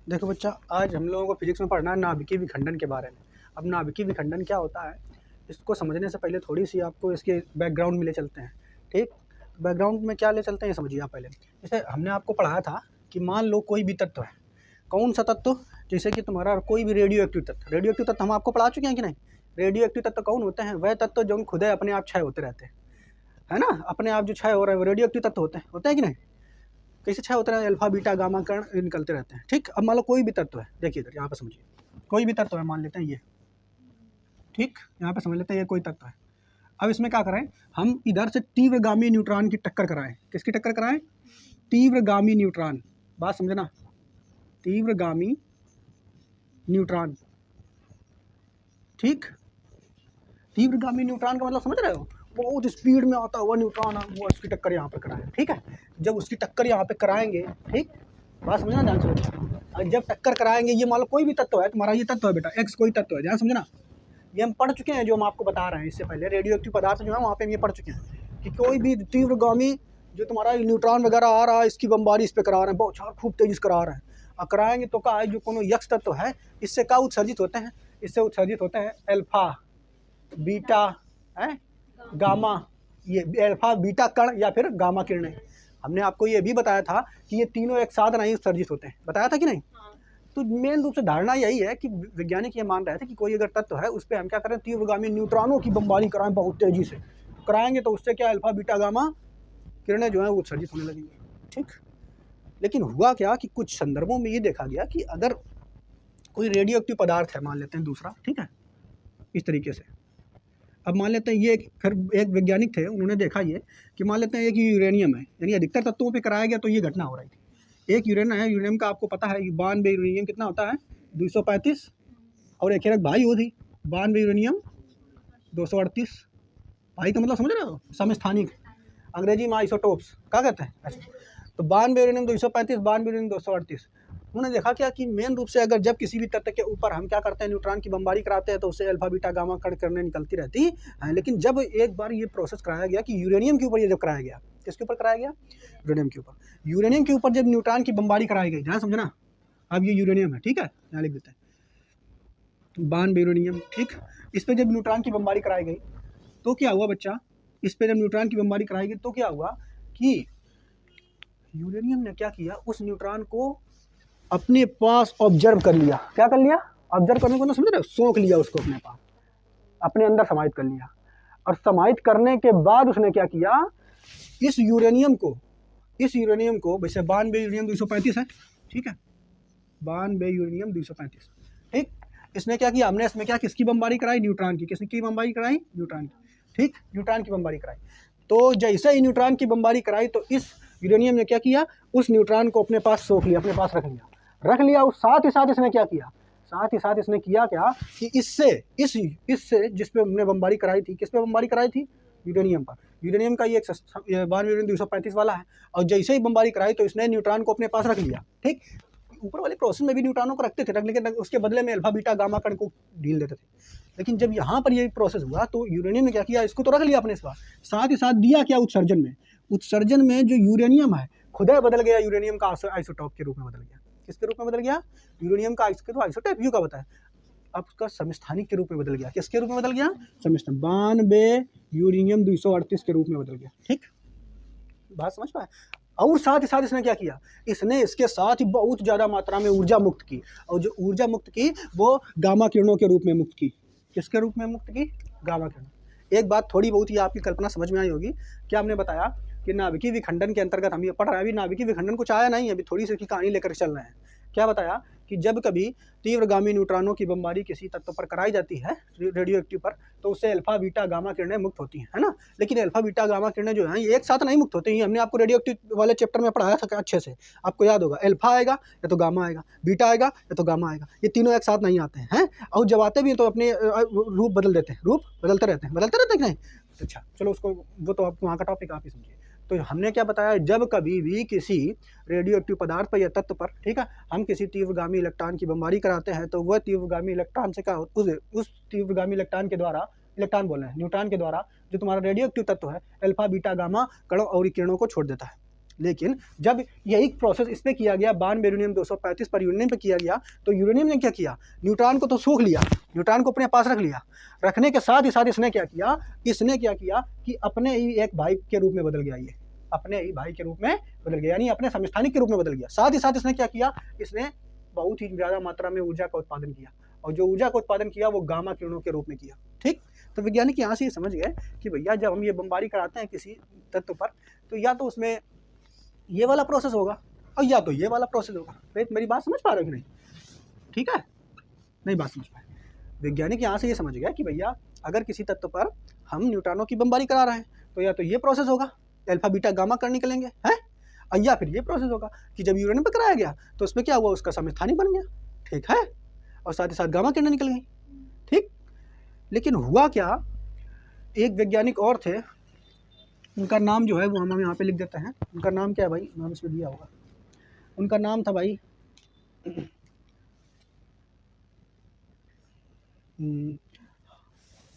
देखो बच्चा, आज हम लोगों को फिजिक्स में पढ़ना है नाभिकीय विखंडन के बारे में। अब नाभिकीय विखंडन क्या होता है, इसको समझने से पहले थोड़ी सी आपको इसके बैकग्राउंड में ले चलते हैं। ठीक, बैकग्राउंड में क्या ले चलते हैं ये समझिए आप पहले। जैसे हमने आपको पढ़ाया था कि मान लो कोई भी तत्व है, कौन सा तत्व, जैसे कि तुम्हारा कोई भी रेडियो एक्टिव तत्व। रेडियो एक्टिव तत्व हम आपको पढ़ा चुके हैं कि नहीं। रेडियो एक्टिव तत्व कौन होते हैं? वह तत्व जो खुद अपने आप क्षय होते रहते हैं, है ना। अपने आप जो क्षय हो रहा है वो रेडियो एक्टिव तत्व होते हैं कि नहीं। कैसे क्षय होते हैं? अल्फा बीटा गामा कण निकलते रहते हैं। ठीक, अब मान लो कोई भी तत्व है, देखिए इधर यहाँ पे समझिए, कोई भी तत्व है, मान लेते हैं ये। ठीक, यहाँ पे समझ लेते हैं ये कोई तत्व है। अब इसमें क्या करें हम, इधर से तीव्रगामी न्यूट्रॉन की टक्कर कराएं। किसकी टक्कर कराएं? तीव्रगामी न्यूट्रॉन। बात समझना, तीव्रगामी न्यूट्रॉन। ठीक, तीव्रगामी न्यूट्रॉन का मतलब समझ रहे हो? बहुत स्पीड में आता हुआ न्यूट्रॉन, वो उसकी टक्कर यहाँ पर कराएं। ठीक है, जब उसकी टक्कर यहाँ पे कराएंगे, ठीक, बात समझना ध्यान से। जब टक्कर कराएंगे, ये मान लो कोई भी तत्व है, तुम्हारा ये तत्व है बेटा, एक्स कोई तत्व है, ध्यान समझना। ये हम पढ़ चुके हैं, जो हम आपको बता रहे हैं इससे पहले, रेडियो एक्टिव पदार्थ जो है वहाँ पे हम ये पढ़ चुके हैं कि कोई भी तीव्रगामी जो तुम्हारा न्यूट्रॉन वगैरह आ रहा है, इसकी बमबारी इस पर करा रहे हैं, बहुत खूब तेजी से करा रहे हैं। और कराएंगे तो क्या है, जो कोनो यक्ष तत्व है, इससे क्या उत्सर्जित होते हैं? इससे उत्सर्जित होते हैं अल्फा बीटा है गामा, ये अल्फा बीटा कण या फिर गामा किरणें। हमने आपको ये भी बताया था कि ये तीनों एक साथ नहीं उत्सर्जित होते हैं, बताया था कि नहीं। तो मेन रूप से धारणा यही है कि वैज्ञानिक ये मान रहे थे कि कोई अगर तत्व है उस पर हम क्या करें, तीव्रगामी न्यूट्रॉनों की बमबारी कराएं, बहुत तेजी से कराएंगे तो उससे क्या अल्फा बीटा गामा किरणें जो है वो उत्सर्जित होने लगेंगी। ठीक, लेकिन हुआ क्या कि कुछ संदर्भों में ये देखा गया कि अगर कोई रेडियो एक्टिव पदार्थ है, मान लेते हैं दूसरा, ठीक है, इस तरीके से। अब मान लेते हैं ये फिर एक वैज्ञानिक थे, उन्होंने देखा ये कि मान लेते हैं एक यूरेनियम है, यानी अधिकतर तत्वों पे कराया गया तो ये घटना हो रही थी। एक यूरेनियम है, यूरेनियम का आपको पता है कि 92 यूरेनियम कितना होता है, 235, और एक भाई वो थी 92 यूरेनियम 238। भाई का मतलब समझ रहे हो, समस्थानिक, अंग्रेजी में आइसोटोप्स क्या कहते हैं। अच्छा, तो 92 यूरेनियम 235, 92 यूरेनियम 238। उन्होंने देखा क्या कि मेन रूप से अगर जब किसी भी तत्व के ऊपर हम क्या करते हैं, न्यूट्रॉन की बमबारी कराते हैं तो उससे अल्फा बीटा गामा कण किरणें निकलती रहती हैं। लेकिन जब एक बार ये प्रोसेस कराया गया कि यूरेनियम के ऊपर, ये जब कराया गया, किसके ऊपर कराया गया? यूरेनियम के ऊपर। यूरेनियम के ऊपर जब न्यूट्रॉन की बमबारी कराई गई, ध्यान समझना। अब ये यूरेनियम है, ठीक है, यहाँ लिख देते हैं 92 यूरेनियम। ठीक, इस पर जब न्यूट्रॉन की बमबारी कराई गई तो क्या हुआ बच्चा, इस पर जब न्यूट्रॉन की बमबारी कराई गई तो क्या हुआ कि यूरेनियम ने क्या किया, उस न्यूट्रॉन को अपने पास ऑब्जर्व कर लिया। क्या कर लिया? ऑब्जर्व करने को ना समझ रहे हो, सोख लिया उसको अपने पास, अपने अंदर समाहित कर लिया। और समाहित करने के बाद उसने क्या किया, इस यूरेनियम को वैसे 92 यूरेनियम 235 है, ठीक है, 92 यूरेनियम 235। ठीक, इसने क्या किया, हमने इसमें क्या, किसकी बमबारी कराई? न्यूट्रॉन की। किसकी बमबारी कराई? न्यूट्रॉन की। ठीक, न्यूट्रॉन की बमबारी कराई। तो जैसे ही न्यूट्रॉन की बमबारी कराई तो इस यूरेनियम ने क्या किया, उस न्यूट्रॉन को अपने पास सोख लिया, अपने पास रख लिया। और साथ ही साथ इसने क्या किया, क्या कि इससे जिस पे हमने बमबारी कराई थी, किस पे बमबारी कराई थी? यूरेनियम पर। यूरेनियम का ये 92 यूरेनियम 235 वाला है, और जैसे ही बमबारी कराई तो इसने न्यूट्रॉन को अपने पास रख लिया। ठीक, ऊपर वाले प्रोसेस में भी न्यूट्रॉनों को रखते थे, लेकिन उसके बदले में अल्फा बीटा गामा कण को ढील देते थे। लेकिन जब यहाँ पर ये प्रोसेस हुआ तो यूरेनियम ने क्या किया, इसको तो रख लिया अपने पास, साथ ही साथ दिया क्या, उत्सर्जन में जो यूरेनियम है खुद बदल गया, यूरेनियम का आइसोटॉप के रूप में बदल गया। किसके रूप में बदल गया? यूरेनियम का आइसोटॉप यू का बताया, अब उसका समस्थानिक के रूप में बदल गया। किसके रूप में बदल गया? समस्थानिक, 92 यूरेनियम 238 के रूप में बदल गया। ठीक, बात समझ पाए। और साथ ही साथ इसने क्या किया, इसने इसके साथ ही बहुत ज़्यादा मात्रा में ऊर्जा मुक्त की, और जो ऊर्जा मुक्त की वो गामा किरणों के रूप में मुक्त की। किसके रूप में मुक्त की? गामा किरण। एक बात थोड़ी बहुत ही आपकी कल्पना समझ में आई होगी, क्या हमने बताया कि नाभिकीय विखंडन के अंतर्गत हम ये पढ़ रहे हैं। अभी नाभिकीय विखंडन कुछ आया नहीं, अभी थोड़ी सी कहानी लेकर चल रहे हैं। क्या बताया कि जब कभी तीव्रगामी न्यूट्रॉनों की बमबारी किसी तत्व पर कराई जाती है, रेडियो एक्टिव पर, तो उससे अल्फा बीटा गामा किरणें मुक्त होती हैं, है ना। लेकिन अल्फा बीटा गामा किरणें जो हैं ये एक साथ नहीं मुक्त होती हैं। हमने आपको रेडियो एक्टिव वाले चैप्टर में पढ़ाया था अच्छे से, आपको याद होगा, अल्फा आएगा या तो गामा आएगा, बीटा आएगा या तो गामा आएगा, ये तीनों एक साथ नहीं आते हैं। और जब आते भी हैं तो अपने रूप बदल देते हैं, रूप बदलते रहते हैं नहीं। अच्छा चलो, उसको वो तो आप वहाँ का टॉपिक आप ही समझिए। तो हमने क्या बताया, जब कभी भी किसी रेडियो एक्टिव पदार्थ पर या तत्व पर, ठीक है, हम किसी तीव्रगामी इलेक्ट्रॉन की बमबारी कराते हैं तो वह तीव्रगामी इलेक्ट्रॉन से क्या, उस तीव्रगामी इलेक्ट्रॉन के द्वारा, इलेक्ट्रॉन बोल रहे हैं, न्यूट्रॉन के द्वारा जो तुम्हारा रेडियो एक्टिव तत्व है अल्फा बीटा गामा कणों और किरणों को छोड़ देता है। लेकिन जब यही प्रोसेस इस पर किया गया, बान बेरिलियम 235 पर यूरेनियम पे किया गया, तो यूरेनियम ने क्या किया, न्यूट्रॉन को तो सूख लिया, न्यूट्रॉन को अपने पास रख लिया, रखने के साथ ही साथ इसने क्या किया कि अपने ही एक भाई के रूप में बदल गया, ये अपने ही भाई के रूप में बदल गया, यानी अपने समस्थानिक के रूप में बदल गया। साथ ही साथ इसने क्या किया, इसने बहुत ही ज़्यादा मात्रा में ऊर्जा का उत्पादन किया, और जो ऊर्जा का उत्पादन किया वो गामा किरणों के रूप में किया। ठीक, तो वैज्ञानिक यहाँ से ये समझ गए कि भैया जब हम ये बमबारी कराते हैं किसी तत्व पर, तो या तो उसमें ये वाला प्रोसेस होगा और या तो ये वाला प्रोसेस होगा। तो मेरी बात समझ पा रहे हो कि नहीं? ठीक है, नहीं बात समझ पाए। वैज्ञानिक यहाँ से ये समझ गया कि भैया अगर किसी तत्व पर हम न्यूट्रॉनों की बमबारी करा रहे हैं, तो या तो ये प्रोसेस होगा, अल्फा बीटा गामा कण निकलेंगे हैं, और या फिर ये प्रोसेस होगा कि जब यूरेनियम पर कराया गया तो उसमें क्या हुआ, उसका समस्थानिक बन गया, ठीक है, और साथ ही साथ गामा किरणें निकल गई। ठीक, लेकिन हुआ क्या, एक वैज्ञानिक और थे, उनका नाम जो है वो हम यहाँ पे लिख देते हैं। उनका नाम क्या है भाई, नाम इसमें दिया होगा, उनका नाम था भाई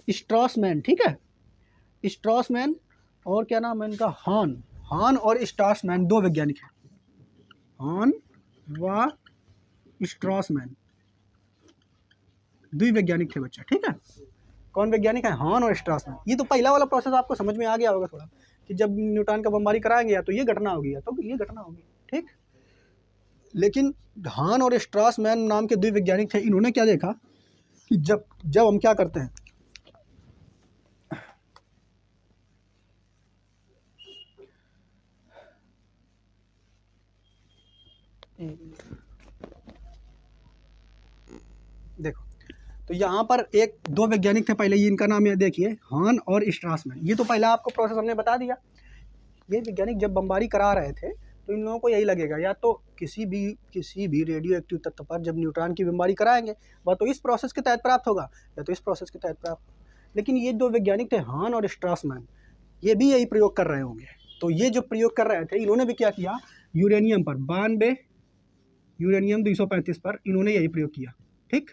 स्ट्रॉसमैन। ठीक है, स्ट्रॉसमैन, और क्या नाम है इनका, हान और स्ट्रॉसमैन, दो वैज्ञानिक हैं, हान व स्ट्रॉसमैन, दो वैज्ञानिक थे बच्चा। ठीक है, कौन वैज्ञानिक है, हान और स्ट्रॉसमैन। ये तो पहला वाला प्रोसेस आपको समझ में आ गया होगा थोड़ा, कि जब न्यूट्रॉन का बमबारी कराएंगे या तो ये घटना होगी या तो ये घटना होगी। ठीक, लेकिन हान और स्ट्रॉसमैन नाम के दो वैज्ञानिक थे, इन्होंने क्या देखा कि जब हम क्या करते हैं, देखो, तो यहाँ पर एक दो वैज्ञानिक थे पहले, ये इनका नाम है देखिए, हान और स्ट्रॉसमैन। ये तो पहला आपको प्रोसेस हमने बता दिया। ये वैज्ञानिक जब बमबारी करा रहे थे तो इन लोगों को यही लगेगा, या तो किसी भी रेडियो एक्टिव तत्व पर जब न्यूट्रॉन की बमबारी कराएंगे वह तो इस प्रोसेस के तहत प्राप्त होगा या तो इस प्रोसेस के तहत प्राप्त। लेकिन ये दो वैज्ञानिक थे, हान और स्ट्रॉसमैन, ये भी यही प्रयोग कर रहे होंगे। तो ये जो प्रयोग कर रहे थे, इन्होंने भी क्या किया, यूरेनियम पर 92 यूरेनियम 235 पर इन्होंने यही प्रयोग किया। ठीक,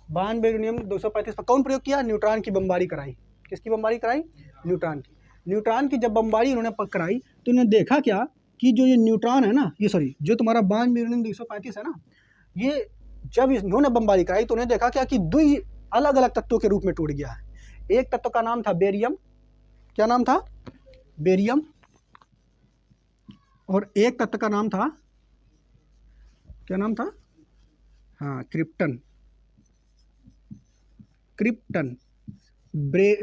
92 यूरेनियम 235 पर कौन प्रयोग किया, न्यूट्रॉन की बमबारी कराई। किसकी बमबारी कराई, न्यूट्रॉन की। न्यूट्रॉन की जब बमबारी इन्होंने कराई तो इन्होंने देखा क्या कि जो ये न्यूट्रॉन है ना, ये सॉरी जो तुम्हारा 92 यूरेनियम 235 है ना, ये जब इन्होंने बमबारी कराई तो उन्हें देखा क्या कि दो अलग अलग तत्वों के रूप में टूट गया है। एक तत्व का नाम था बेरियम, क्या नाम था, बेरियम, और एक तत्व का नाम था, क्या नाम था, हाँ, क्रिप्टन।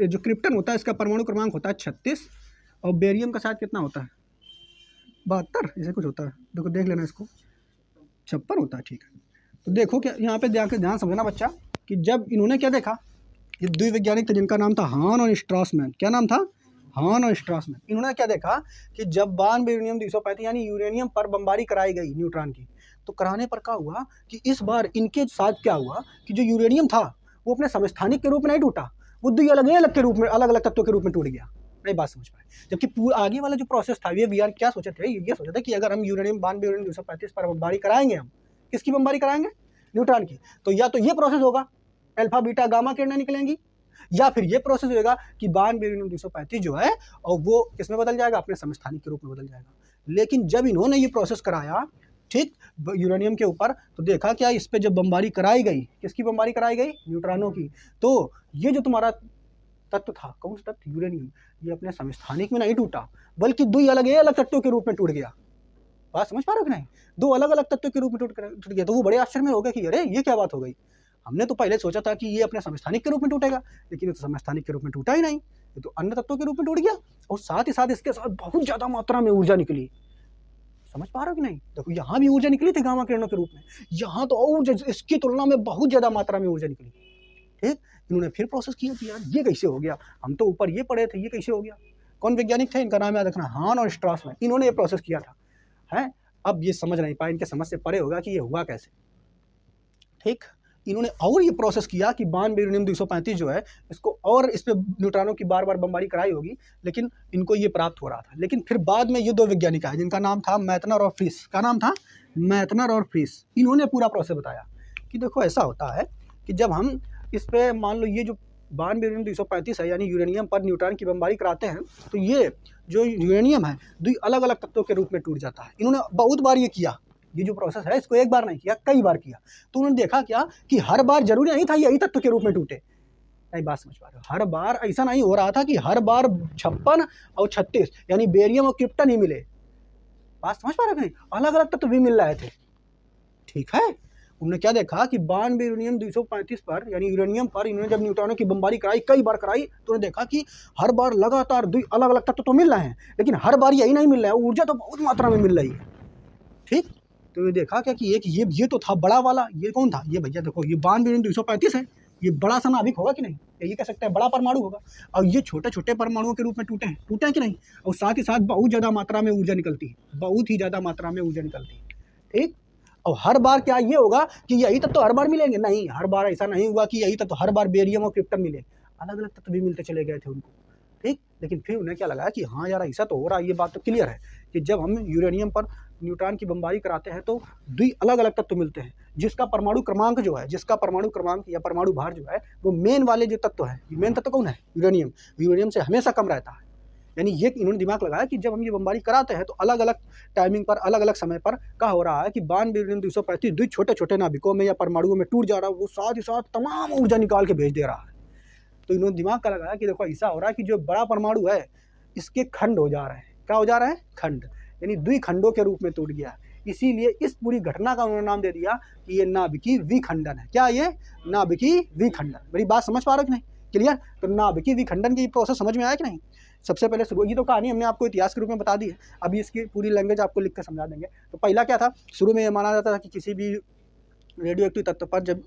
जो क्रिप्टन होता है इसका परमाणु क्रमांक होता है 36, और बेरियम का शायद कितना होता है, 72 ऐसे कुछ होता है। देखो देख लेना इसको, 56 होता है। ठीक है, तो देखो क्या यहाँ पे ध्यान समझना बच्चा, कि जब इन्होंने क्या देखा, ये दो वैज्ञानिक थे जिनका नाम था हान और स्ट्रॉसमैन। क्या नाम था, हान और स्ट्रॉसमैन। इन्होंने क्या देखा कि जब 92 यूरेनियम 235 यानी यूरेनियम पर बमबारी कराई गई न्यूट्रॉन की, तो कराने पर क्या हुआ कि इस बार इनके साथ क्या हुआ कि जो यूरेनियम था वो अपने समस्थानिक के रूप में नहीं टूटा, वो दो अलग के रूप में, अलग अलग तत्वों के रूप में टूट गया। नहीं बात समझ पाए। जबकि आगे वाला जो प्रोसेस था, ये वीआर क्या सोचे थे, ये सोचा था कि अगर हम यूरेनियम 92 यूरेनियम 235 पर बमबारी कराएंगे, हम किसकी बमबारी कराएंगे, न्यूट्रॉन की, तो या तो ये प्रोसेस होगा, अल्फा बीटा गामा किरणें निकलेंगी, या फिर ये प्रोसेस होगा कि 92 यूरेनियम 235 जो है और वो किसमें बदल जाएगा, अपने समस्थानिक के रूप में बदल जाएगा। लेकिन जब इन्होंने ये प्रोसेस कराया, ठीक, यूरेनियम के ऊपर, तो देखा क्या, इस पे जब बमबारी कराई गई, किसकी बमबारी कराई गई, न्यूट्रॉनों की, तो ये जो तुम्हारा तत्व था, कौन सा तत्व, यूरेनियम, ये अपने समस्थानिक में नहीं टूटा, बल्कि दो अलग तत्वों के रूप में टूट गया। बात समझ पा रहे हो कि नहीं, दो अलग अलग तत्वों के रूप में टूट गया। तो वो बड़े आश्चर्य में हो गए कि अरे ये क्या बात हो गई, हमने तो पहले सोचा था कि ये अपने समस्थानिक के रूप में टूटेगा, लेकिन ये तो समस्थानिक के रूप में टूटा ही नहीं, ये तो अन्य तत्वों के रूप में टूट गया, और साथ ही साथ इसके साथ बहुत ज़्यादा मात्रा में ऊर्जा निकली। समझ पा रहे हो कि नहीं, देखो यहाँ भी ऊर्जा निकली थी गामा किरणों के रूप में, यहाँ तो और इसकी तुलना में बहुत ज़्यादा मात्रा में ऊर्जा निकली। ठीक, इन्होंने फिर प्रोसेस किया कि यार ये कैसे हो गया, हम तो ऊपर ये पढ़े थे, ये कैसे हो गया। कौन वैज्ञानिक थे, इनका नाम याद रखना, हान और स्ट्रॉसमैन, इन्होंने ये प्रोसेस किया था। है, अब ये समझ नहीं पाए, इनके समझ से परे होगा कि ये हुआ कैसे। ठीक, इन्होंने और ये प्रोसेस किया कि 92 यूरेनियम 235 जो है इसको, और इस पे न्यूट्रॉनों की बार बार बमबारी कराई होगी, लेकिन इनको ये प्राप्त हो रहा था। लेकिन फिर बाद में ये दो वैज्ञानिक आए जिनका नाम था मैथनर और फ्रीस। क्या नाम था, मैथनर और फ्रीस। इन्होंने पूरा प्रोसेस बताया कि देखो ऐसा होता है कि जब हम इस पे मान लो ये जो 92 है, यानी यूरेनियम पर न्यूट्रॉन की बमबारी कराते हैं तो ये जो यूरेनियम है दो अलग अलग तत्वों के रूप में टूट जाता है। इन्होंने बहुत बार ये किया, ये जो प्रोसेस है इसको एक बार नहीं किया, कई बार किया। तो उन्होंने देखा क्या कि हर बार जरूरी नहीं था यही तत्व के रूप में टूटे। नहीं बात समझ पा रहे हो? हर बार ऐसा नहीं हो रहा था कि हर बार 56 और 36 यानी बेरियम और क्रिप्टन ही मिले। बात समझ पा रहे हो नहीं? अलग अलग तत्व भी मिल रहे थे। ठीक है, उन्होंने क्या देखा कि 92 यूरेनियम 235 पर यानी यूरेनियम पर इन्होंने जब न्यूट्रॉनों की बमबारी कराई, कई बार कराई, तो उन्होंने देखा कि हर बार लगातार दो अलग अलग तत्व तो मिल रहे हैं, लेकिन हर बार यही नहीं मिल रहा है, ऊर्जा तो बहुत मात्रा में मिल रही है। ठीक, तो ये देखा क्या कि एक ये तो था बड़ा वाला, ये कौन था? ये भैया देखो, ये 92 यूरेनियम 235 है, ये बड़ा सा नाभिक होगा कि नहीं? ये कह सकते हैं बड़ा परमाणु होगा। और ये छोटे छोटे परमाणुओं के रूप में टूटे हैं कि नहीं? और साथ ही साथ बहुत ज़्यादा मात्रा में ऊर्जा निकलती है, बहुत ही ज़्यादा मात्रा में ऊर्जा निकलती है। ठीक, और हर बार क्या ये होगा कि यही तत्व तो हर बार मिलेंगे? नहीं, हर बार ऐसा नहीं हुआ कि यही तत्व तो हर बार बेरियम और क्रिप्टन मिले, अलग अलग तत्व भी मिलते चले गए थे उनको। ठीक, लेकिन फिर उन्हें क्या लगा कि हाँ यार ऐसा तो हो रहा है, ये बात तो क्लियर है कि जब हम यूरेनियम पर न्यूट्रॉन की बमबारी कराते हैं तो दो अलग अलग तत्व मिलते हैं, जिसका परमाणु क्रमांक जो है, जिसका परमाणु क्रमांक या परमाणु भार जो है वो मेन वाले जो तत्व है, मेन तत्व कौन है? यूरेनियम। यूरेनियम से हमेशा कम रहता है। यानी ये इन्होंने दिमाग लगाया कि जब हम ये बमबारी कराते हैं तो अलग अलग टाइमिंग पर, अलग अलग समय पर क्या हो रहा है कि 92 यूरेनियम 235 दो छोटे छोटे नाभिकों में या परमाणुओं में टूट जा रहा है, वो साथ ही साथ तमाम ऊर्जा निकाल के भेज दे रहा है। तो इन्होंने दिमाग का लगाया कि देखो ऐसा हो रहा है कि जो बड़ा परमाणु है इसके खंड हो जा रहे हैं। क्या हो जा रहे हैं? खंड, यानी द्विखंडों के रूप में टूट गया। इसीलिए इस पूरी घटना का उन्होंने नाम दे दिया कि ये नाभिकीय विखंडन है। क्या ये? नाभिकीय विखंडन। मेरी बात समझ पा रहे हो कि नहीं? क्लियर? तो नाभिकीय विखंडन की प्रोसेस समझ में आया कि नहीं? सबसे पहले शुरू, ये तो कहानी हमने आपको इतिहास के रूप में बता दी है, अभी इसकी पूरी लैंग्वेज आपको लिख कर समझा देंगे। तो पहला क्या था? शुरू में ये माना जाता था कि किसी भी रेडियो एक्टिव तत्व पर जब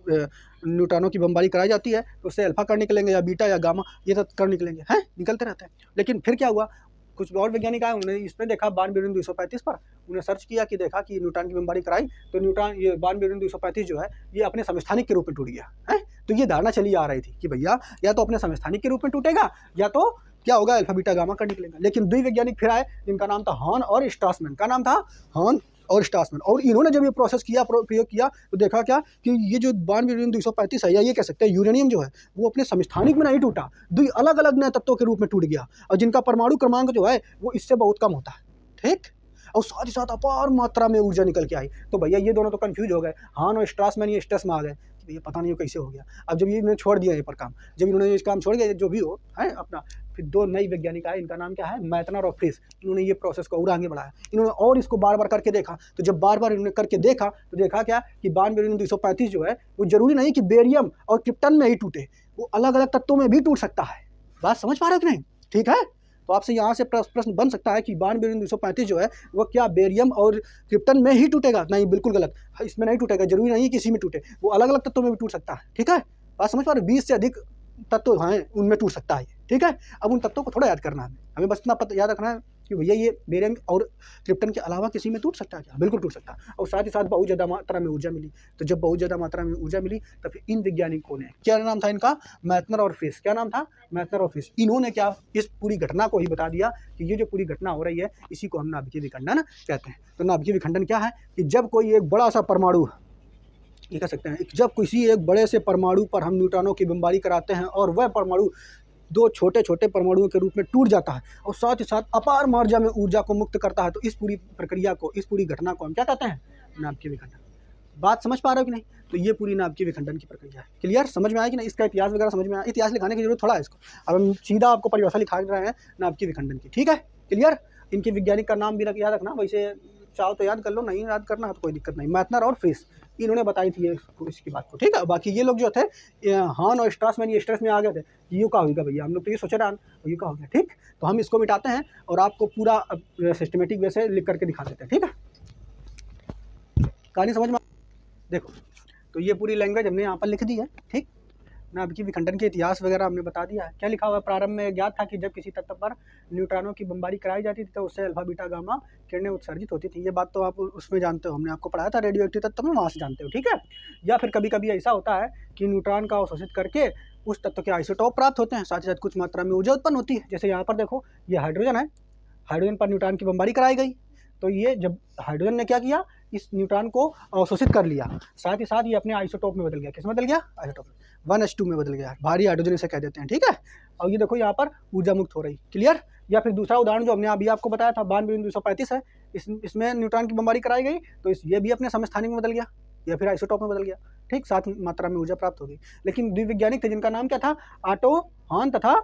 न्यूट्रॉनों की बमबारी कराई जाती है तो उससे अल्फा कण निकलेंगे या बीटा या गामा, ये तत्व कण निकलेंगे, हैं निकलते रहते हैं। लेकिन फिर क्या हुआ, कुछ और वैज्ञानिक आए, उन्होंने इसमें देखा 92 यूरेनियम 235 पर, उन्हें सर्च किया कि देखा कि न्यूट्रॉन की बमबारी कराई तो न्यूट्रॉन, ये 92 यूरेनियम 235 जो है ये अपने समस्थानिक के रूप में टूट गया है। तो ये धारणा चली आ रही थी कि भैया या तो अपने समस्थानिक के रूप में टूटेगा या तो क्या होगा, अल्फा बीटा गामा कण निकलेगा। लेकिन दो वैज्ञानिक फिर आए जिनका नाम था हॉर्न और स्ट्रासमैन। का नाम था? हॉर्न और स्ट्रासमैन। और इन्होंने जब ये प्रोसेस किया, प्रयोग किया, तो देखा क्या कि ये जो 92 यूरेनियम 235 है, या ये कह सकते हैं यूरेनियम जो है वो अपने समस्थानिक में नहीं टूटा, दो अलग अलग नए तत्वों के रूप में टूट गया, और जिनका परमाणु क्रमांक जो है वो इससे बहुत कम होता है। ठीक, और साथ ही साथ अपार मात्रा में ऊर्जा निकल के आई। तो भैया ये दोनों तो कंफ्यूज हो गए, हॉर्न और स्ट्रासमैन ये स्ट्रेस में आ गए कि भैया पता नहीं कैसे हो गया। अब जब ये इन्होंने छोड़ दिया ये पर काम, जब इन्होंने ये काम छोड़ दिया जो भी हो है अपना, फिर दो नई वैज्ञानिक आए, इनका नाम क्या है? मैथनर और फ्रिस। इन्होंने ये प्रोसेस को और आगे बढ़ाया, इन्होंने और इसको बार बार करके देखा। तो जब बार बार इन्होंने करके देखा तो देखा क्या कि 92 यूरेनियम 235 जो है वो जरूरी नहीं कि बेरियम और क्रिप्टन में ही टूटे, वो अलग अलग तत्वों में भी टूट सकता है। बात समझ पा रहे हो कि नहीं? ठीक है, तो आपसे यहाँ से प्रश्न बन सकता है कि 92 यूरेनियम 235 जो है वो क्या बेरियम और क्रिप्टन में ही टूटेगा? नहीं, बिल्कुल गलत, इसमें नहीं टूटेगा, जरूरी नहीं है किसी में टूटे, वो अलग अलग तत्वों में भी टूट सकता है। ठीक है, बात समझ पा रहे हो? 20 से अधिक तत्व हैं उनमें टूट सकता है। ठीक है, अब उन तत्वों को थोड़ा याद करना है, हमें बस इतना याद रखना है कि भैया ये बेरियम और क्रिप्टन के अलावा किसी में टूट सकता है क्या? बिल्कुल टूट सकता है। और साथ ही साथ बहुत ज़्यादा मात्रा में ऊर्जा मिली। तो जब बहुत ज़्यादा मात्रा में ऊर्जा मिली तो फिर इन वैज्ञानिकों ने, क्या नाम था इनका? मैथनर और फ्रिस। क्या नाम था? मैथनर और फ्रिस। इन्होंने क्या इस पूरी घटना को ही बता दिया कि ये जो पूरी घटना हो रही है इसी को हम नाभिकीय विखंडन कहते हैं। तो नाभिकीय विखंडन क्या है कि जब कोई एक बड़ा सा परमाणु, ये कह सकते हैं, जब किसी एक बड़े से परमाणु पर हम न्यूट्रॉनों की बमबारी कराते हैं और वह परमाणु दो छोटे छोटे परमाणुओं के रूप में टूट जाता है और साथ ही साथ अपार मात्रा में ऊर्जा को मुक्त करता है, तो इस पूरी प्रक्रिया को, इस पूरी घटना को हम क्या कहते हैं? नाभिकीय विखंडन। बात समझ पा रहे हो कि नहीं? तो ये पूरी नाभिकीय विखंडन की प्रक्रिया है। क्लियर? समझ में आया कि नहीं? इसका इतिहास वगैरह समझ में आया? इतिहास लिखाने की जरूरत थोड़ा है इसको, अब हम सीधा आपको परिभाषा लिखा रहे हैं नाभिकीय विखंडन की। ठीक है, क्लियर? इनके वैज्ञानिक का नाम भी याद रखना, वैसे चाहो तो याद कर लो, नहीं याद करना तो कोई दिक्कत नहीं। मैथनर और फ्रिस, इन्होंने बताई थी इसकी बात को। ठीक है, बाकी ये लोग जो थे हॉर्न और स्ट्रासमैन, ये स्ट्रेस में आ गए थे, ये का होगा भैया, हम लोग तो ये सोच रहे हैं ये का हो गया। ठीक, तो हम इसको मिटाते हैं और आपको पूरा सिस्टमेटिक वे से लिख करके दिखा देते हैं। ठीक है, कहानी समझ में? देखो, तो ये पूरी लैंग्वेज हमने यहाँ पर लिख दी है। ठीक, नाभिकीय विखंडन के इतिहास वगैरह हमने बता दिया है। क्या लिखा हुआ है? प्रारंभ में ज्ञात था कि जब किसी तत्व पर न्यूट्रॉनों की बमबारी कराई जाती थी तो उससे अल्फा बीटा गामा किरणें उत्सर्जित होती थी। ये बात तो आप उसमें जानते हो, हमने आपको पढ़ाया था रेडियो एक्टिव तत्व में, वहाँ से जानते हो। ठीक है, या फिर कभी कभी ऐसा होता है कि न्यूट्रॉन का अवशोषित करके उस तत्व के आइसोटोप प्राप्त होते हैं, साथ ही साथ कुछ मात्रा में ऊर्जा उत्पन्न होती है। जैसे यहाँ पर देखो, ये हाइड्रोजन है, हाइड्रोजन पर न्यूट्रॉन की बमबारी कराई गई, तो ये जब हाइड्रोजन ने क्या किया इस न्यूट्रॉन को अवशोषित कर लिया, साथ ही साथ ये अपने आइसोटोप में बदल गया। किस में बदल गया? आइसोटोप में, 1s2 में बदल गया, भारी हाइड्रोजन इसे कह देते हैं, ठीक है। और ये देखो यहाँ पर ऊर्जा मुक्त हो रही, क्लियर। या फिर दूसरा उदाहरण जो हमने अभी आपको बताया था, बान बिंदु 235 है, इसमें न्यूट्रॉन की बमबारी कराई गई, तो ये भी अपने समस्थानिक में बदल गया या फिर आइसोटोप में बदल गया, ठीक, साथ मात्रा में ऊर्जा प्राप्त हो गई। लेकिन द्विवैज्ञानिक थे जिनका नाम क्या था? ऑटो हॉर्न तथा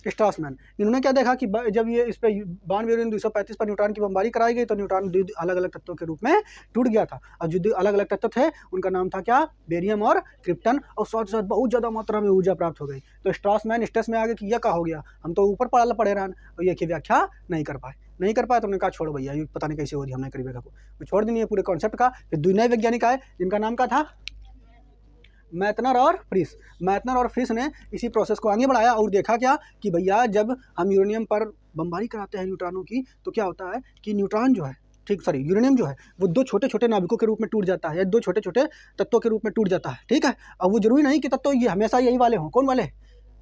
स्ट्रासमैन। इन्होंने क्या देखा कि जब ये इस पे 92 पर न्यूट्रॉन की बमबारी कराई गई तो न्यूट्रॉन अलग अलग तत्वों के रूप में टूट गया था। और जो अलग अलग तत्व थे उनका नाम था क्या? बेरियम और क्रिप्टन, और साथ साथ बहुत ज़्यादा मात्रा में ऊर्जा प्राप्त हो गई। तो स्ट्रासमैन स्ट्रेस में आ गए कि यह क्या हो गया, हम तो ऊपर पढ़े रहन, और ये की व्याख्या नहीं कर पाए तो उन्होंने कहा छोड़ो भैया, ये पता नहीं कैसे हो रही, हमने करीब को छोड़ देनी है पूरे कॉन्सेप्ट का। फिर 2 नए वैज्ञानिक आए जिनका नाम क्या था? मैथनर और फ्रिस। मैथनर और फ्रिस ने इसी प्रोसेस को आगे बढ़ाया और देखा क्या कि भैया जब हम यूरेनियम पर बमबारी कराते हैं न्यूट्रॉनों की, तो क्या होता है कि न्यूट्रॉन जो है, ठीक, सॉरी, यूरेनियम जो है वो 2 छोटे छोटे नाभिकों के रूप में टूट जाता है, या 2 छोटे छोटे तत्वों के रूप में टूट जाता है, ठीक है। अब वो जरूरी नहीं कि तत्व ये हमेशा यही वाले हों। कौन वाले?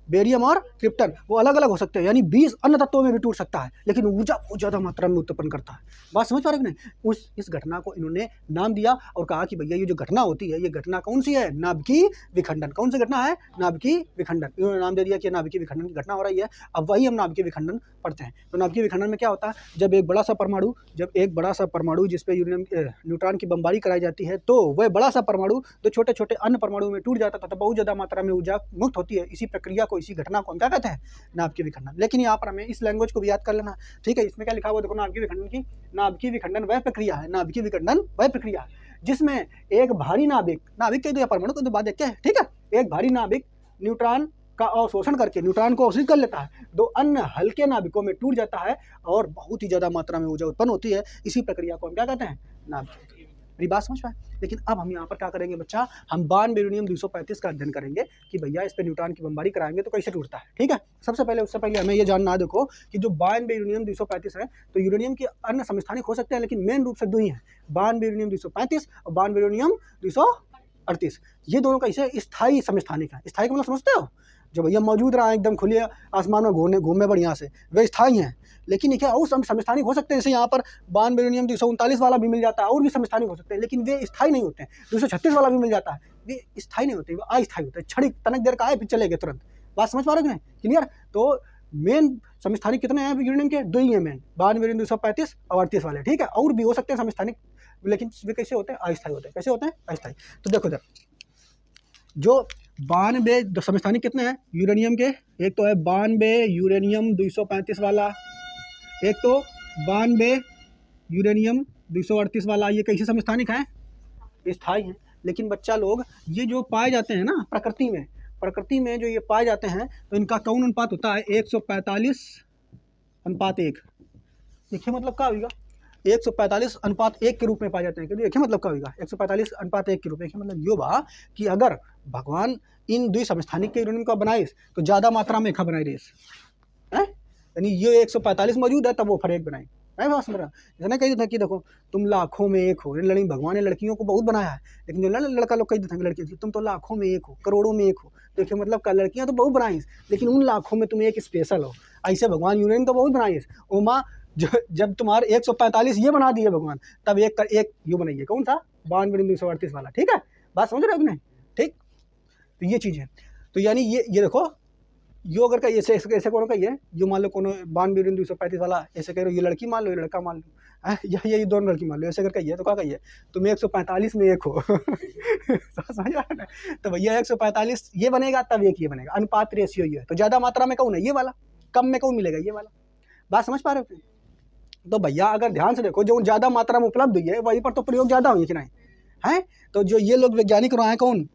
बेरियम और क्रिप्टन, वो अलग अलग हो सकते हैं, यानी 20 अन्य तत्वों में भी टूट सकता है, लेकिन ऊर्जा बहुत ज़्यादा मात्रा में उत्पन्न करता है। बात समझ पा रहे हैं नहीं? इस घटना को इन्होंने नाम दिया और कहा कि भैया ये जो घटना होती है, ये घटना कौन सी है? नाभिकीय विखंडन। कौन सी घटना है? नाभिकीय विखंडन। इन्होंने नाम दे दिया कि नाभिकीय विखंडन की घटना हो रही है। अब वही हम नाभिकीय विखंडन पढ़ते हैं। तो नाभिकीय विखंडन में क्या होता है? जब एक बड़ा सा परमाणु जिस पे न्यूट्रॉन की बमबारी कराई जाती है, तो वह बड़ा सा परमाणु 2 छोटे छोटे अन्य परमाणु में टूट जाता था, तो बहुत ज़्यादा मात्रा में ऊर्जा मुक्त होती है। इसी प्रक्रिया को, इसी घटना को हम क्या कहते हैं? नाभिकीय विखंडन। लेकिन यहाँ पर हमें इस लैंग्वेज को भी याद कर लेना, ठीक है। इसमें क्या लिखा हुआ देखो, नाभिकीय विखंडन वह प्रक्रिया है, नाभिकीय विखंडन वह प्रक्रिया है जिसमें एक भारी नाभिक कह दो या परमाणु कह दो, बात देखते हैं, ठीक है। एक भारी नाभिक न्यूट्रॉन का अवशोषण करके न्यूट्रॉन को अवशोषित कर लेता है, 2 अन्य हल्के नाभिकों में टूट जाता है और बहुत ही ज़्यादा मात्रा में ऊर्जा उत्पन्न होती है। इसी प्रक्रिया को हम क्या कहते हैं? नाभिकीय। मेरी बात समझ पाए? लेकिन अब हम यहाँ पर क्या करेंगे बच्चा? हम बान बेरिलियम 235 का अध्ययन करेंगे कि भैया इस पे न्यूट्रॉन की बमबारी कराएंगे तो कैसे टूटता है, ठीक है। उससे पहले हमें ये जानना है, देखो कि जो बान बेरिलियम 235 है, तो यूरेनियम के अन्य समस्थानिक हो सकते हैं, लेकिन मेन रूप से 2 ही हैं, बान बेरिलियम 235 और बान बेरिलियम 238। ये दोनों कैसे स्थायी समस्थानिक है। स्थायी का मतलब समझते हो? जो भैया मौजूद रहा एकदम खुले आसमान में घूमे बढ़िया से, वे स्थायी हैं। लेकिन क्या और समस्थानिक हो सकते हैं, जैसे यहाँ पर बान बेरिलियम 239 वाला भी मिल जाता है, और भी समस्थानिक हो सकते हैं, लेकिन वे स्थायी नहीं होते हैं। 236 वाला भी मिल जाता है, वे स्थायी नहीं होते, वे अस्थायी होते हैं, क्षणिक तनक देर का आए फिर चले गए तुरंत। बात समझ पा रहे हैं? क्लियर। तो मेन समस्थानिक कितने हैं यूरेनियम के? 2 ही हैं मेन, बान बेरिलियम 235 और 38 वाले, ठीक है। और भी हो सकते हैं समस्थानिक, लेकिन वे कैसे होते हैं? अस्थायी होते हैं। कैसे होते हैं? अस्थायी। तो देखो इधर जो 92 समस्थानिक कितने हैं यूरेनियम के? एक तो है 92 यूरेनियम 235 वाला, एक तो 92 यूरेनियम 238 वाला। ये कैसे समस्थानिक हैं? स्थायी हैं। लेकिन बच्चा लोग ये जो पाए जाते हैं ना प्रकृति में जो ये पाए जाते हैं, तो इनका कौन अनुपात होता है? 145:1। देखिए मतलब क्या होगा? 145:1 के रूप में पाए जाते हैं। देखिए मतलब क्या होगा? 145:1 के रूप में। मतलब यो बा कि अगर भगवान इन 2 समस्थानिक के यूरेनियम का बनाए तो ज़्यादा मात्रा में बनाई रेस है, यानी ये 145 मौजूद है तब वो फिर 1 बनाए है। बात समझ रहा? जैसे ना कही था कि देखो तुम लाखों में 1 हो। भगवान ने लड़कियों को बहुत बनाया है, लेकिन जो लड़का लोग कही देते हैं लड़की तुम तो लाखों में 1 हो, करोड़ों में 1 हो। देखिए मतलब क्या, लड़कियाँ तो बहुत बनाई, लेकिन उन लाखों में तुम एक स्पेशल हो। ऐसे भगवान यूरेनियम तो बहुत बनाई ओमा, जब तुम्हारे 145 ये बना दिए भगवान, तब एक यू बनाइए। कौन सा? 92 वाला, ठीक है। बात समझ रहे हो कि नहीं? ठीक। तो ये चीज़ है। तो यानी ये देखो, यो अगर कहिए ऐसे कौन कहिए, जो मान लो कोनो 92 वाला ऐसे कह रहे हो, ये लड़की मान लो, ये लड़का मान लो, या ये दोनों लड़की मान लो, ऐसे अगर कहिए तो क्या कहिए? तुम 145 में 1 हो। समझ रहा है ना? तो भैया 145 ये बनेगा तब 1 ये बनेगा। अनुपात रेशियो ये है। तो ज़्यादा मात्रा में कौन है? ये वाला। कम में कौन मिलेगा? ये वाला। बात समझ पा रहे हो? तो भैया अगर ध्यान से देखो, जो ज़्यादा मात्रा में उपलब्ध हुई है वहीं पर तो प्रयोग ज़्यादा हुई है कि नहीं है। तो जो ये लोग वैज्ञानिक रहे हैं कौन?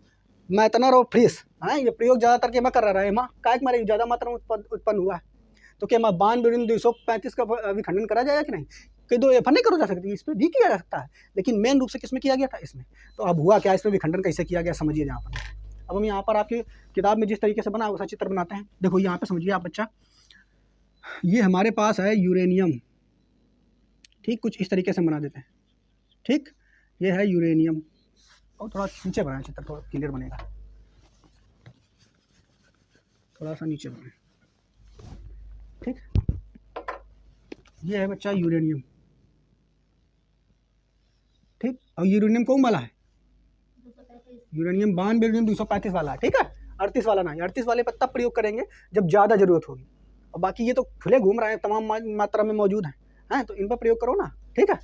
मैथनर और फ्रिस हैं। ये प्रयोग ज़्यादातर के कर रहा है माँ काय के मारे ज़्यादा मात्रा में उत्पन्न हुआ है। तो क्या माँ बान बेरिलियम 235 का विखंडन करा जाएगा कि नहीं? कई दो एफ नहीं करो जा सकती, इस पर भी किया जा सकता है, लेकिन मेन रूप से किसमें किया गया था? इसमें। तो अब हुआ क्या, इसमें विखंडन कैसे किया गया समझिए यहाँ पर। अब हम यहाँ पर आपकी किताब में जिस तरीके से बना वैसा चित्र बनाते हैं। देखो यहाँ पे समझिए आप बच्चा, ये हमारे पास है यूरेनियम, ठीक, कुछ इस तरीके से बना देते हैं, ठीक। ये है यूरेनियम, और थोड़ा नीचे बनाए चित्र, थोड़ा क्लियर बनेगा, थोड़ा सा नीचे बनाए, ठीक। ये है बच्चा यूरेनियम, ठीक। और यूरेनियम कौन वाला है? यूरेनियम 92, यूरेनियम 235 वाला है, ठीक है। 38 वाला नहीं, 38 वाले पर तब प्रयोग करेंगे जब ज़्यादा जरूरत होगी। और बाकी ये तो खुले घूम रहे हैं, तमाम मात्रा में मौजूद हैं, तो इन पर प्रयोग करो ना, ठीक है।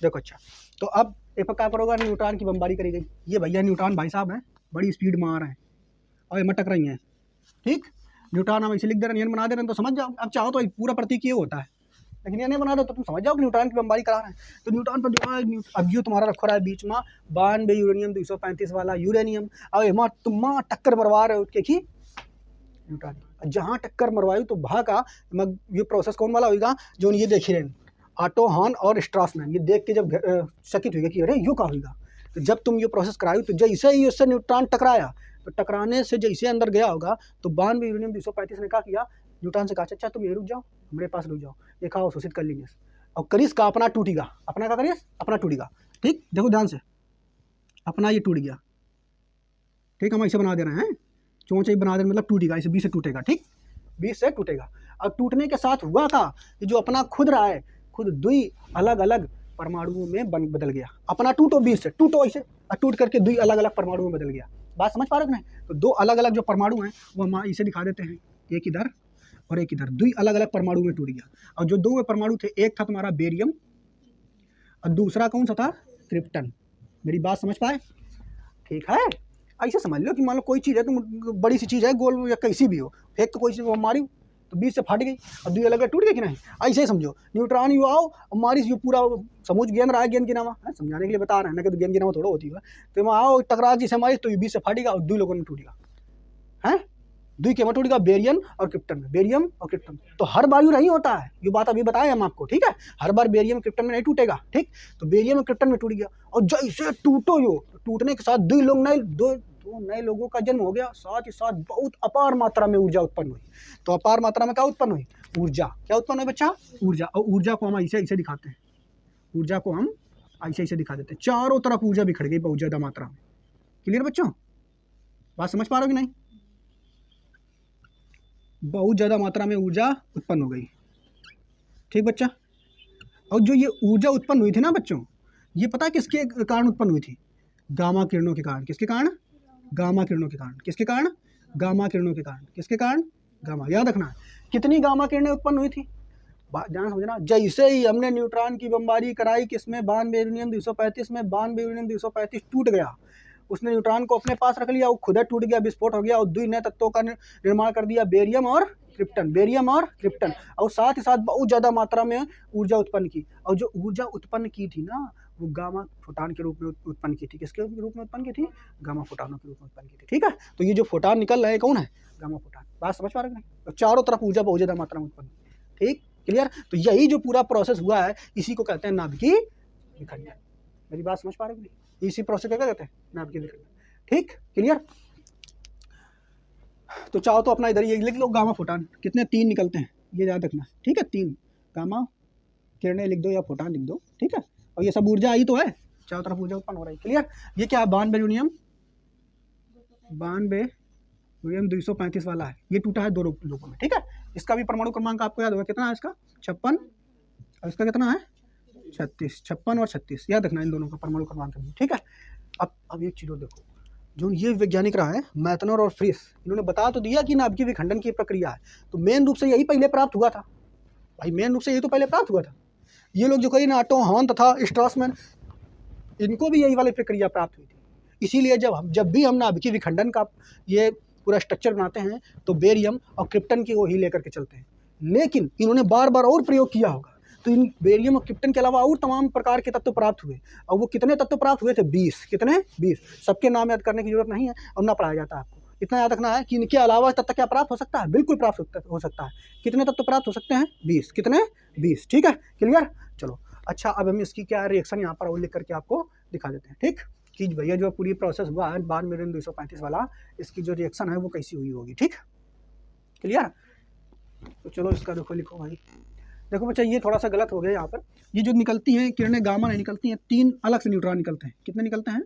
देखो अच्छा, तो अब एक पर क्या करोगा, न्यूट्रॉन की बमबारी करी गई। ये भैया न्यूट्रॉन भाई साहब हैं, बड़ी स्पीड में आ रहे हैं और ये मटक रही हैं, ठीक। न्यूट्रॉन हम इसे लिख दे रहे हैं, बना दे रहे हैं, तो समझ जाओ। अब चाहो तो पूरा प्रतीक ये होता है, लेकिन ये नहीं बना दो तो तुम समझ जाओ कि न्यूट्रॉन की बमबारी करा रहे हैं। तो न्यूट्रॉन पर जो अब जो तुम्हारा रखा रहा है बीच में 92 यूरेनियम 235 वाला यूरेनियम, और तुम टक्कर मरवा रहे हो उसके की न्यूट्रॉन। जहाँ टक्कर मरवाई तो भा का ये प्रोसेस कौन वाला होगा, जो ये देख रहे हैं ऑटो हॉर्न और स्ट्रासमैन। ये देख के जब चकित होगा कि अरे यू क्या होगा, तो जब तुम ये प्रोसेस कराई तो जैसे ही उससे न्यूट्रॉन टकराया, तो टकराने से जैसे अंदर गया होगा, तो 92 यूरेनियम 235 ने क्या किया, न्यूट्रॉन से कहा अच्छा तुम ये रुक जाओ, हमारे पास रुक जाओ, ये खाओ शोषित कर लेंगे। और करीस का अपना टूटेगा, अपना क्या करिए, अपना टूटेगा, ठीक। देखो ध्यान से, अपना ये टूट गया, ठीक। हम ऐसे बना दे रहे हैं, चौंचे बना दे रहे मतलब टूटेगा, इसे 20 से टूटेगा, ठीक, 20 से टूटेगा। और टूटने के साथ हुआ था कि जो अपना खुद रहा है, खुद 2 अलग अलग परमाणुओं में बदल गया। अपना टूटो 20 से, टूटो ऐसे, और टूट करके 2 अलग अलग परमाणुओं में बदल गया। बात समझ पा रहे हो नहीं? तो 2 अलग अलग जो परमाणु हैं वो हम इसे दिखा देते हैं, एक इधर और एक इधर, 2 अलग अलग परमाणु में टूट गया। और जो 2 परमाणु थे, एक था तुम्हारा बेरियम और दूसरा कौन सा था, क्रिप्टन। मेरी बात समझ पाए? ठीक है। ऐसे समझ लो कि मान लो कोई चीज़ है, तुम बड़ी सी चीज़ है, गोल या कैसी भी हो, एक तो कोई चीज़ मारी तो 20 से फट गई और 2 अलग अलग टूट गई कि नहीं। ऐसे ही समझो, न्यूट्रॉन यू आओ हमारी जो पूरा समूह गेंद रहा है, गेंद गिनावा है, समझाने के लिए बता रहे हैं ना कि तो गेंद गिनावा थोड़ा होती है। तो वहाँ आओ टकरा जिसे हमारी, तो 20 से फटेगा और 2 लोगों में टूटेगा, है 2 के में टूटेगा, बेरियम और क्रिप्टन में, बेरियम और क्रिप्टन। तो हर बार यू नहीं होता है, ये बात अभी बताया हम आपको, ठीक है। हर बार बेरियम क्रिप्टन में नहीं टूटेगा, ठीक। तो बेरियम और क्रिप्टन में टूट गया, और जैसे टूटो यो, टूटने के साथ 2 लोग नए, 2 नए लोगों का जन्म हो गया, साथ ही साथ बहुत अपार मात्रा में ऊर्जा उत्पन्न हुई। तो अपार मात्रा में क्या उत्पन्न हुई, ऊर्जा। क्या उत्पन्न हुई बच्चा, ऊर्जा। और ऊर्जा को हम ऐसे ऐसे दिखाते हैं, ऊर्जा को हम ऐसे ऐसे दिखा देते हैं, चारों तरफ ऊर्जा बिखर गई बहुत ज्यादा मात्रा में। क्लियर बच्चों, बात समझ पा रहे हो कि नहीं? बहुत ज्यादा मात्रा में ऊर्जा उत्पन्न हो गई, ठीक बच्चा। और जो ये ऊर्जा उत्पन्न हुई थी ना बच्चों, ये पता है किसके कारण उत्पन्न हुई थी, गामा किरणों के कारण। किसके कारण, गामा किरणों के कारण। किसके कारण, गामा किरणों के कारण। किसके कारण, गामा। याद रखना कितनी गामा किरणें उत्पन्न हुई थी, ध्यान समझना। जैसे ही हमने न्यूट्रॉन की बमबारी कराई किसमें, 92 यूरेनियम 235 में, 92 यूरेनियम 235 टूट गया, उसने न्यूट्रॉन को अपने पास रख लिया, वो खुद टूट गया, विस्फोट हो गया, और 2 नए तत्वों का निर्माण कर दिया, बेरियम और क्रिप्टन, बेरियम और क्रिप्टन। और साथ ही साथ बहुत ज़्यादा मात्रा में ऊर्जा उत्पन्न की। और जो ऊर्जा उत्पन्न की थी ना, वो गामा फोटान के रूप में उत्पन्न की थी। किसके रूप में उत्पन्न की थी, गामा फोटानों के रूप में उत्पन्न की थी, ठीक है। तो ये जो फोटान निकल रहे हैं कौन है, गामा फोटान। बात समझ पा रहे हैं? तो चारों तरफ ऊर्जा बहुत ज़्यादा मात्रा में उत्पन्न, ठीक, क्लियर। तो यही जो पूरा प्रोसेस हुआ है, इसी को कहते हैं नाभिकीय विखंडन। मेरी बात समझ पा रहे हैं? इसी प्रोसेस क्या कहते हैं, नाभिकीय विखंडन, ठीक, क्लियर। तो चाहो तो अपना इधर ये लिख लो, गामा फोटान कितने, 3 निकलते हैं, ये याद रखना, ठीक है। 3 गामा किरणें लिख दो या फोटान लिख दो, ठीक है। और ये सब ऊर्जा आई तो है, चारों तरफ ऊर्जा उत्पन्न हो रही है, क्लियर। ये क्या है, 92 यूरेनियम 235 वाला है, ये टूटा है 2 लोगों में, ठीक है। इसका भी परमाणु क्रमांक आपको याद होगा, कितना है इसका, 56, और इसका कितना है 36, 56 और 36, याद रखना इन दोनों का परमाणु क्रमांक, ठीक है। अब एक चीज़ देखो, जो ये वैज्ञानिक रहा है मैथनर और फ्रिस, इन्होंने बता तो दिया कि नाभिकीय विखंडन की प्रक्रिया है, तो मेन रूप से यही पहले प्राप्त हुआ था भाई, मेन रूप से यही तो पहले प्राप्त हुआ था। ये लोग जो कही ना, ऑटो हॉर्न तथा स्ट्रासमैन, इनको भी यही वाली प्रक्रिया प्राप्त हुई थी। इसीलिए जब भी हम नाभिकीय विखंडन का ये पूरा स्ट्रक्चर बनाते हैं, तो बेरियम और क्रिप्टन की वो ही लेकर के चलते हैं। लेकिन इन्होंने बार बार और प्रयोग किया होगा, तो इन बेरियम और क्रिप्टन के अलावा और तमाम प्रकार के तत्व प्राप्त हुए। और वो कितने तत्व प्राप्त हुए थे, 20। कितने, 20। सबके नाम याद करने की जरूरत नहीं है और ना पढ़ाया जाता है आपको, इतना याद रखना है कि इनके अलावा तत्व क्या प्राप्त हो सकता है, बिल्कुल प्राप्त हो सकता है। कितने तत्व प्राप्त हो सकते हैं, 20। कितने, 20, ठीक है, क्लियर। चलो अच्छा, अब हम इसकी क्या रिएक्शन यहाँ पर उल्लेख करके आपको दिखा देते हैं, ठीक, कि भैया जो पूरी प्रोसेस हुआ है 92 यूरेनियम 235 वाला, इसकी जो रिएक्शन है वो कैसी हुई होगी, ठीक, क्लियर। तो चलो इसका देखो, लिखो भाई। देखो बच्चा, ये थोड़ा सा गलत हो गया यहाँ पर, ये जो निकलती हैं किरणें गामा नहीं निकलती हैं, 3 अलग से न्यूट्रॉन निकलते हैं। कितने निकलते हैं,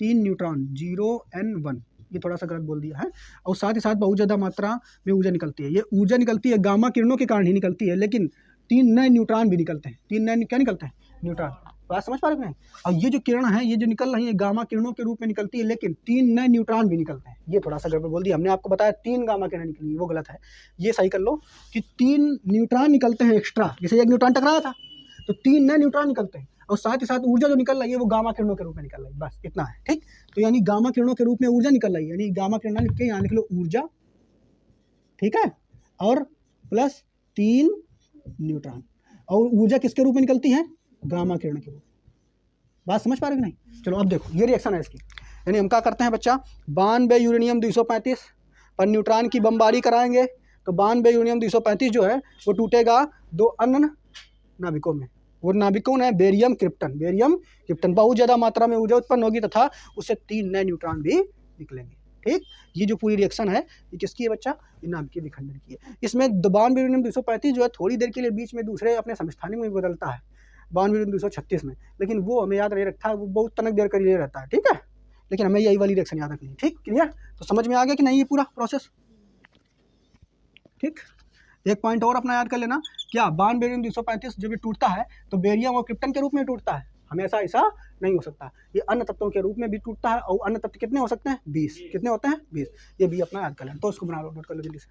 3 न्यूट्रॉन, 0n1, ये थोड़ा सा गलत बोल दिया है। और साथ ही साथ बहुत ज़्यादा मात्रा में ऊर्जा निकलती है। ये ऊर्जा निकलती है गामा किरणों के कारण ही निकलती है, लेकिन 3 नए न्यूट्रॉन भी निकलते हैं। 3 नए क्या निकलते हैं, न्यूट्रॉन। बात समझ पा रहे हो नहीं? और ये जो किरण है, ये जो निकल रही है गामा किरणों के रूप में निकलती है, लेकिन 3 नए न्यूट्रॉन भी निकलते हैं। ये थोड़ा सा गड़बड़ बोल दिया हमने, आपको बताया 3 गामा किरण निकली, वो गलत है। ये सही कर लो कि 3 न्यूट्रॉन निकलते हैं एक्स्ट्रा, जैसे 1 न्यूट्रॉन टकराया था तो 3 नए न्यूट्रॉन निकलते हैं, और साथ ही साथ ऊर्जा जो निकल रही है वो गामा किरणों के रूप में निकल रही है, बस इतना है। ठीक, तो यानी गामा किरणों के रूप में ऊर्जा निकल रही है, यानी गामा किरण लिख के यहाँ लिख लो ऊर्जा, ठीक है, और प्लस 3 न्यूट्रॉन। और ऊर्जा किसके रूप में निकलती है? गामा किरण के रूप में। बात समझ पा रहे कि नहीं? चलो अब देखो ये रिएक्शन है इसकी, यानी हम क्या करते हैं बच्चा, 92 यूरेनियम 235 पर न्यूट्रॉन की बमबारी कराएंगे, तो 92 यूरेनियम 235 जो है वो टूटेगा 2 अन्य नाभिकों में। वो नाभिक कौन है? Barium krypton. बेरियम क्रिप्टन, बहुत ज़्यादा मात्रा में ऊर्जा उत्पन्न होगी तथा उससे 3 नए न्यूट्रॉन भी निकलेंगे। ठीक, ये जो पूरी रिएक्शन है ये किसकी है बच्चा? ये नाभिकीय विखंडन की है। इसमें 92 यूरेनियम 235 जो है थोड़ी देर के लिए बीच में दूसरे अपने समस्थानिक में बदलता है 92 यूरेनियम 236 में, लेकिन वो हमें याद नहीं रखता है, वो बहुत तनक देर के लिए रहता है। ठीक है, लेकिन हमें यही वाली रिएक्शन याद रखनी है। ठीक, क्लियर? तो समझ में आ गया कि नहीं ये पूरा प्रोसेस? ठीक, एक पॉइंट और अपना याद कर लेना, क्या 92 यूरेनियम 235 जब ये टूटता है तो बेरियम और क्रिप्टन के रूप में टूटता है, हमेशा ऐसा नहीं हो सकता, ये अन्य तत्वों के रूप में भी टूटता है। और अन्य तत्व कितने हो सकते हैं? 20। कितने होते हैं? 20। ये भी अपना याद कर लेना, तो उसको बना लो, नोट कर लो जल्दी से।